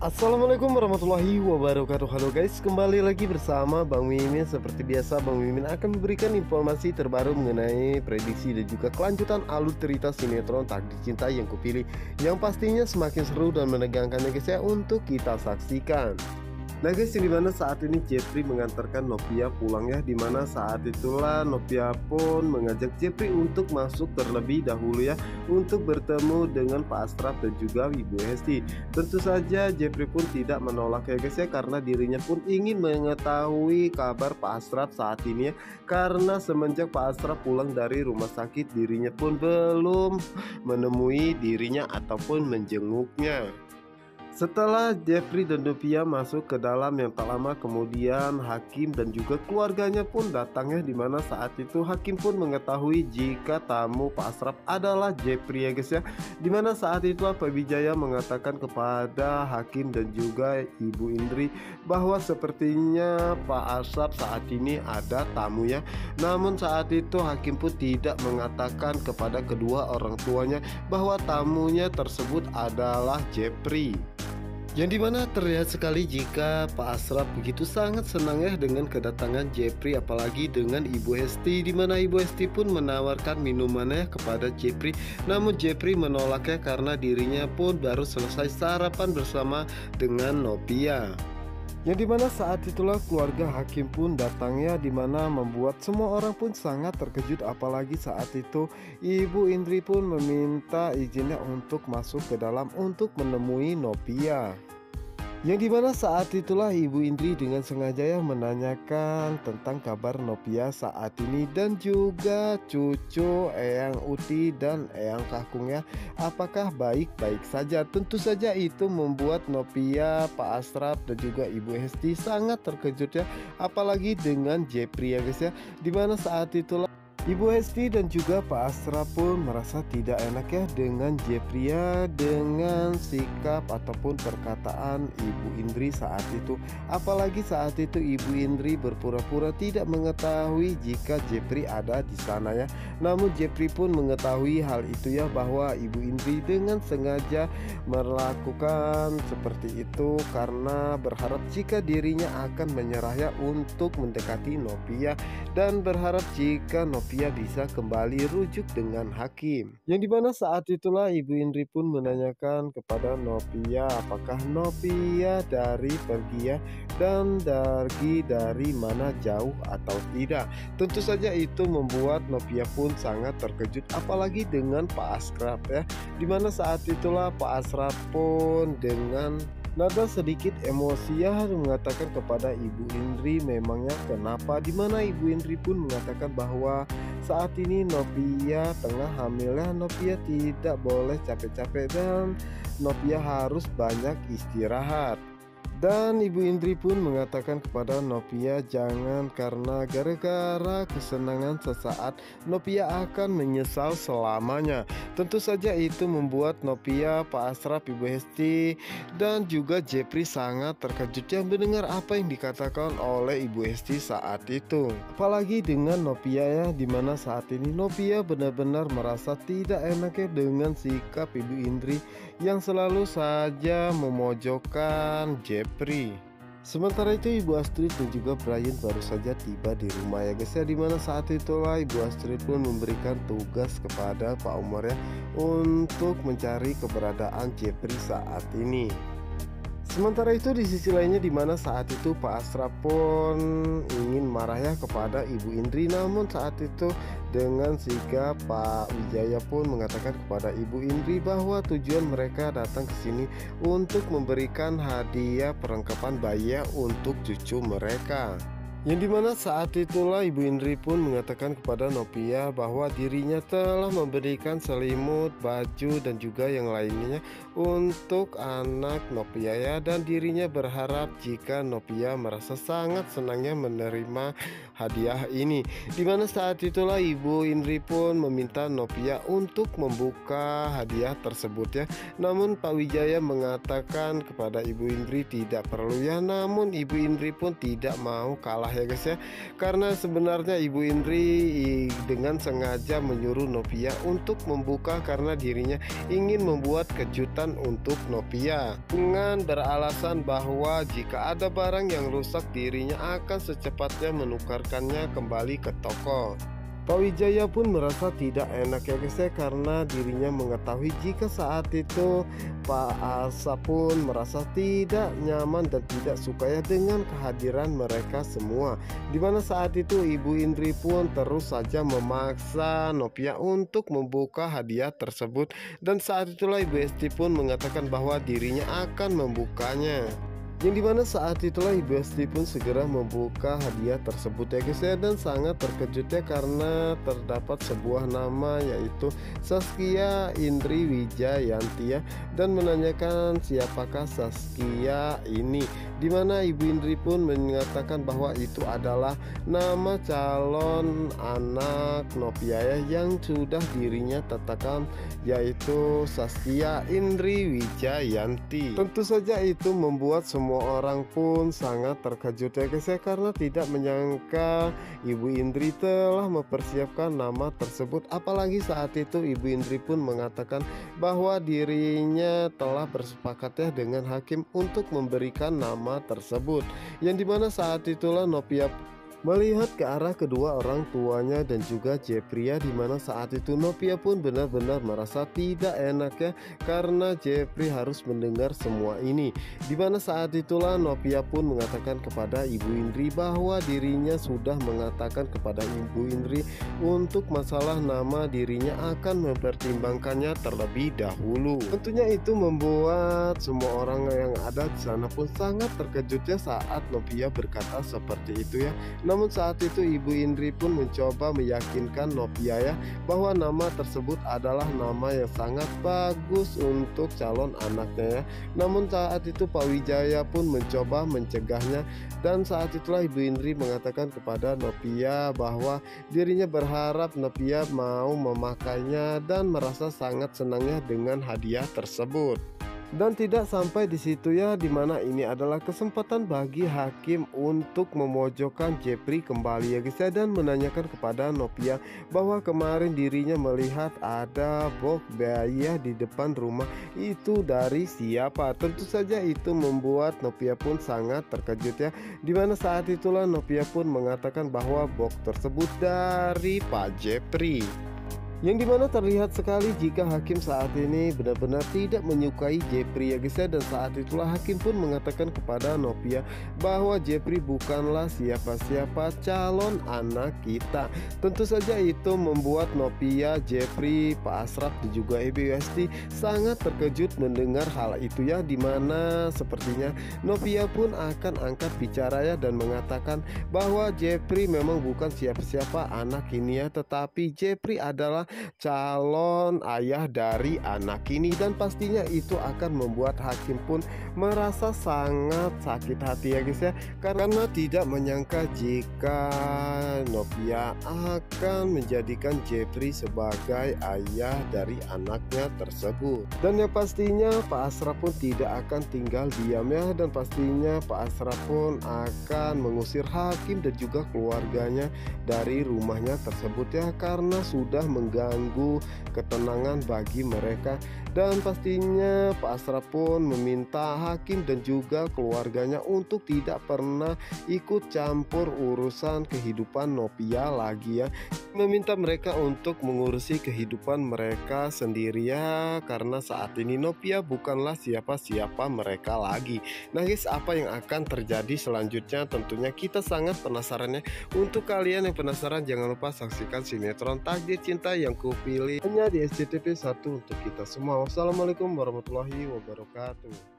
Assalamualaikum warahmatullahi wabarakatuh. Halo guys, kembali lagi bersama Bang Mimin. Seperti biasa, Bang Mimin akan memberikan informasi terbaru mengenai prediksi dan juga kelanjutan alur cerita sinetron Takdir Cinta yang kupilih, yang pastinya semakin seru dan menegangkan ya guys ya, untuk kita saksikan. Nah guys, yang dimana saat ini Jeffrey mengantarkan Novia pulang ya, dimana saat itulah Novia pun mengajak Jeffrey untuk masuk terlebih dahulu ya, untuk bertemu dengan Pak Asraf dan juga Ibu Hesti. Tentu saja Jeffrey pun tidak menolak ya guys ya, karena dirinya pun ingin mengetahui kabar Pak Asraf saat ini ya, karena semenjak Pak Asraf pulang dari rumah sakit, dirinya pun belum menemui dirinya ataupun menjenguknya. Setelah Jeffrey dan Novia masuk ke dalam, yang tak lama kemudian Hakim dan juga keluarganya pun datang ya, dimana saat itu Hakim pun mengetahui jika tamu Pak Asraf adalah Jeffrey ya guys ya, dimana saat itu Pak Wijaya mengatakan kepada Hakim dan juga Ibu Indri bahwa sepertinya Pak Asraf saat ini ada tamu ya. Namun saat itu Hakim pun tidak mengatakan kepada kedua orang tuanya bahwa tamunya tersebut adalah Jeffrey. Yang dimana terlihat sekali jika Pak Asraf begitu sangat senang ya dengan kedatangan Jeffrey, apalagi dengan Ibu Hesti, dimana Ibu Hesti pun menawarkan minumannya kepada Jeffrey. Namun Jeffrey menolaknya karena dirinya pun baru selesai sarapan bersama dengan Novia. Yang dimana saat itulah keluarga Hakim pun datangnya, dimana membuat semua orang pun sangat terkejut, apalagi saat itu Ibu Indri pun meminta izinnya untuk masuk ke dalam untuk menemui Novia. Yang dimana saat itulah Ibu Indri dengan sengaja ya menanyakan tentang kabar Novia saat ini, dan juga cucu Eyang Uti dan Eyang Kakung ya, apakah baik-baik saja. Tentu saja itu membuat Novia, Pak Asraf dan juga Ibu Hesti sangat terkejut ya, apalagi dengan Jeffrey ya guys ya, dimana saat itulah Ibu Hesti dan juga Pak Asraf pun merasa tidak enak ya dengan Jeffrey ya, dengan sikap ataupun perkataan Ibu Indri saat itu. Apalagi saat itu Ibu Indri berpura-pura tidak mengetahui jika Jeffrey ada di sana ya. Namun Jeffrey pun mengetahui hal itu ya, bahwa Ibu Indri dengan sengaja melakukan seperti itu karena berharap jika dirinya akan menyerah ya untuk mendekati Novia, dan berharap jika Novia bisa kembali rujuk dengan Hakim. Yang dimana saat itulah Ibu Indri pun menanyakan kepada Novia apakah Novia pergi ya, dan dari mana jauh atau tidak. Tentu saja itu membuat Novia pun sangat terkejut, apalagi dengan Pak Asraf ya, dimana saat itulah Pak Asraf pun dengan nada sedikit emosi ya mengatakan kepada Ibu Indri memangnya kenapa, dimana Ibu Indri pun mengatakan bahwa saat ini Novia tengah hamil ya, Novia tidak boleh capek-capek dan Novia harus banyak istirahat. Dan Ibu Indri pun mengatakan kepada Novia jangan, karena gara-gara kesenangan sesaat Novia akan menyesal selamanya. Tentu saja itu membuat Novia, Pak Asraf, Ibu Hesti dan juga Jeffrey sangat terkejut yang mendengar apa yang dikatakan oleh Ibu Hesti saat itu. Apalagi dengan Novia ya, dimana saat ini Novia benar-benar merasa tidak enaknya dengan sikap Ibu Indri yang selalu saja memojokkan Jeffrey. Sementara itu Ibu Astrid dan juga Brian baru saja tiba di rumah ya guys ya, dimana saat itulah Ibu Astrid pun memberikan tugas kepada Pak Umar ya untuk mencari keberadaan Jeffrey saat ini. Sementara itu di sisi lainnya, dimana saat itu Pak Asraf pun ingin marah ya kepada Ibu Indri, namun saat itu dengan sigap Pak Wijaya pun mengatakan kepada Ibu Indri bahwa tujuan mereka datang ke sini untuk memberikan hadiah perlengkapan bayi untuk cucu mereka. Yang dimana saat itulah Ibu Indri pun mengatakan kepada Novia bahwa dirinya telah memberikan selimut, baju dan juga yang lainnya untuk anak Novia ya, dan dirinya berharap jika Novia merasa sangat senangnya menerima hadiah ini. Dimana saat itulah Ibu Indri pun meminta Novia untuk membuka hadiah tersebut ya, namun Pak Wijaya mengatakan kepada Ibu Indri tidak perlu ya, namun Ibu Indri pun tidak mau kalah ya guys ya. Karena sebenarnya Ibu Indri dengan sengaja menyuruh Novia untuk membuka karena dirinya ingin membuat kejutan untuk Novia, dengan beralasan bahwa jika ada barang yang rusak dirinya akan secepatnya menukarkannya kembali ke toko. Pak Wijaya pun merasa tidak enak ya guys ya, karena dirinya mengetahui jika saat itu Pak Arsa pun merasa tidak nyaman dan tidak suka ya dengan kehadiran mereka semua. Dimana saat itu Ibu Indri pun terus saja memaksa Novia untuk membuka hadiah tersebut, dan saat itulah Ibu Esti pun mengatakan bahwa dirinya akan membukanya. Yang dimana saat itulah Ibu Esti pun segera membuka hadiah tersebut ya guys ya, dan sangat terkejut ya karena terdapat sebuah nama yaitu Saskia Indri Wijayanti ya, dan menanyakan siapakah Saskia ini, dimana Ibu Indri pun mengatakan bahwa itu adalah nama calon anak Novia ya, yang sudah dirinya tetapkan yaitu Saskia Indri Wijayanti. Tentu saja itu membuat semua orang pun sangat terkejut ya guys ya, karena tidak menyangka Ibu Indri telah mempersiapkan nama tersebut. Apalagi saat itu Ibu Indri pun mengatakan bahwa dirinya telah bersepakat ya dengan hakim untuk memberikan nama tersebut, yang dimana saat itulah Novia melihat ke arah kedua orang tuanya dan juga Jepri, dimana saat itu Novia pun benar-benar merasa tidak enak ya, karena Jepri harus mendengar semua ini. Dimana saat itulah Novia pun mengatakan kepada Ibu Indri bahwa dirinya sudah mengatakan kepada Ibu Indri untuk masalah nama dirinya akan mempertimbangkannya terlebih dahulu. Tentunya itu membuat semua orang yang ada di sana pun sangat terkejut ya saat Novia berkata seperti itu ya. Namun saat itu Ibu Indri pun mencoba meyakinkan Novia ya bahwa nama tersebut adalah nama yang sangat bagus untuk calon anaknya ya. Namun saat itu Pak Wijaya pun mencoba mencegahnya, dan saat itulah Ibu Indri mengatakan kepada Novia bahwa dirinya berharap Novia mau memakainya dan merasa sangat senangnya dengan hadiah tersebut. Dan tidak sampai di situ ya, dimana ini adalah kesempatan bagi hakim untuk memojokkan Jepri kembali ya guys ya, dan menanyakan kepada Novia bahwa kemarin dirinya melihat ada box bayi ya di depan rumah, itu dari siapa. Tentu saja itu membuat Novia pun sangat terkejut ya, dimana saat itulah Novia pun mengatakan bahwa box tersebut dari Pak Jepri. Yang dimana terlihat sekali jika hakim saat ini benar-benar tidak menyukai Jepri ya guys ya, dan saat itulah hakim pun mengatakan kepada Novia bahwa Jepri bukanlah siapa-siapa calon anak kita. Tentu saja itu membuat Novia, Jepri, Pak Asraf dan juga Ibu Esti sangat terkejut mendengar hal itu ya, dimana sepertinya Novia pun akan angkat bicara ya dan mengatakan bahwa Jepri memang bukan siapa-siapa anak ini ya, tetapi Jepri adalah calon ayah dari anak ini, dan pastinya itu akan membuat hakim pun merasa sangat sakit hati ya guys ya, karena tidak menyangka jika Novia akan menjadikan Jepri sebagai ayah dari anaknya tersebut. Dan yang pastinya Pak Asraf pun tidak akan tinggal diam ya, dan pastinya Pak Asraf pun akan mengusir hakim dan juga keluarganya dari rumahnya tersebut ya, karena sudah mengganggu ketenangan bagi mereka. Dan pastinya Pak Asraf pun meminta hakim dan juga keluarganya untuk tidak pernah ikut campur urusan kehidupan Novia lagi ya, meminta mereka untuk mengurusi kehidupan mereka sendiri ya, karena saat ini Novia bukanlah siapa-siapa mereka lagi. Nah guys, apa yang akan terjadi selanjutnya tentunya kita sangat penasaran ya. Untuk kalian yang penasaran, jangan lupa saksikan sinetron Takdir Cinta yang kupilih hanya di SCTV 1 untuk kita semua. Wassalamualaikum warahmatullahi wabarakatuh.